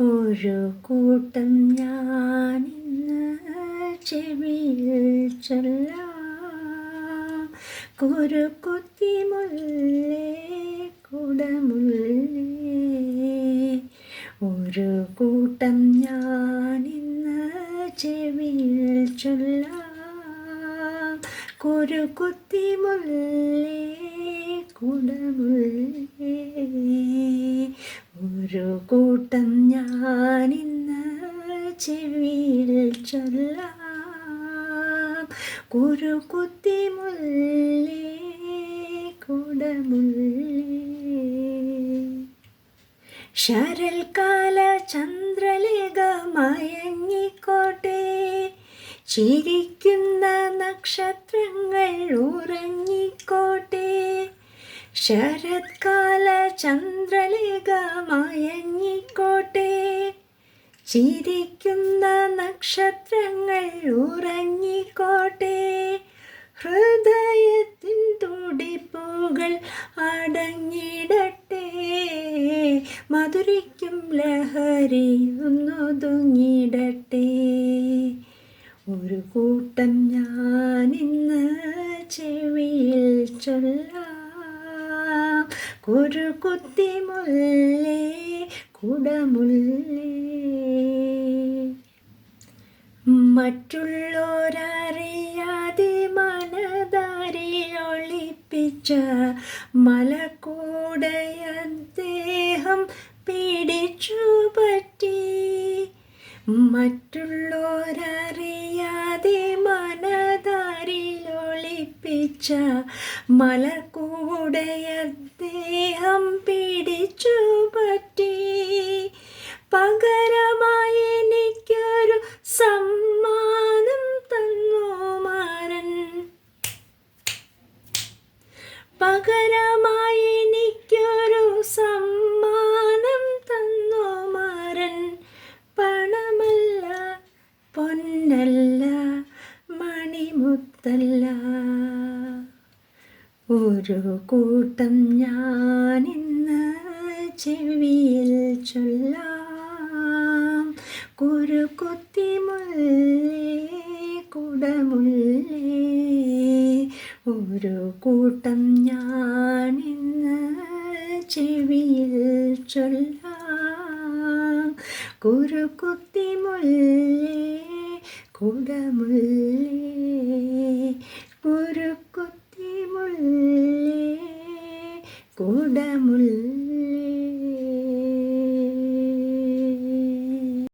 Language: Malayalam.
ഒരു കൂട്ടം ഞാനിന്ന് ചെവിയിൽ ചൊല്ലാം. കുരുക്കുത്തി മുല്ലേ കുടമുല്ലേ. ഒരു കൂട്ടം ഞാനിന്ന് ചെവിയിൽ ചൊല്ലാം. കുരുക്കുത്തി മുല്ലേ കുടമുല്ലേ. ഒരു കൂട്ടം ഞാനിന്ന് ചെവിയിൽ ചൊല്ലാം. കുരുക്കുത്തി മുല്ലേ കുടമുല്ലേ. ശരൽക്കാല ചന്ദ്രലേഖ മയങ്ങിക്കോട്ടെ. ചിരിക്കുന്ന നക്ഷത്രങ്ങൾ ഉറങ്ങിക്കോട്ടെ. ശരത്കാല ചന്ദ്രലേഖ മയങ്ങിക്കോട്ടെ. ചിരിക്കുന്ന നക്ഷത്രങ്ങൾ ഉറങ്ങിക്കോട്ടെ. ഹൃദയത്തിൻ തുടിപ്പുകൾ അടങ്ങിടട്ടെ. മധുരിക്കും ലഹരിയൊന്നൊതുങ്ങിടട്ടെ. ഒരു കൂട്ടം ഞാനിന്ന് ചെവിയിൽ ചൊല്ലാം. കുരുക്കുത്തി മുല്ലേ കുടമുല്ലേ. മറ്റുള്ളോരറിയാതെ മനതാരിലൊളിപ്പിച്ച മലക്കൂടയദ്ദേഹം പിടിച്ചു പറ്റി. മറ്റുള്ളോരറിയാതെ മനതാരിലൊളിപ്പിച്ച മലക്കൂടയദ്ദേഹം പിടിച്ചു പറ്റി. പകരമായി എനിക്കൊരു സമ്മാനം തന്നു മാരൻ. പകരമായി എനിക്കൊരു സമ്മാനം തന്നു മാരൻ. പണമല്ല പൊന്നല്ല മണിമുത്തല്ല. ഒരു കൂട്ടം ഞാനിന്ന് ചെവിയിൽ ചൊല്ലാം. കുരുക്കുത്തി മുല്ലേ കുടമുല്ലേ. ഒരു കൂട്ടം ഞാനിന്ന് ചെവിയിൽ ചൊല്ലാം. കുരുക്കുത്തി മുല്ലേ കുടമുല്ലേ. കുരുക്കുത്തി മുല്ലേ കുടമുല്ലേ.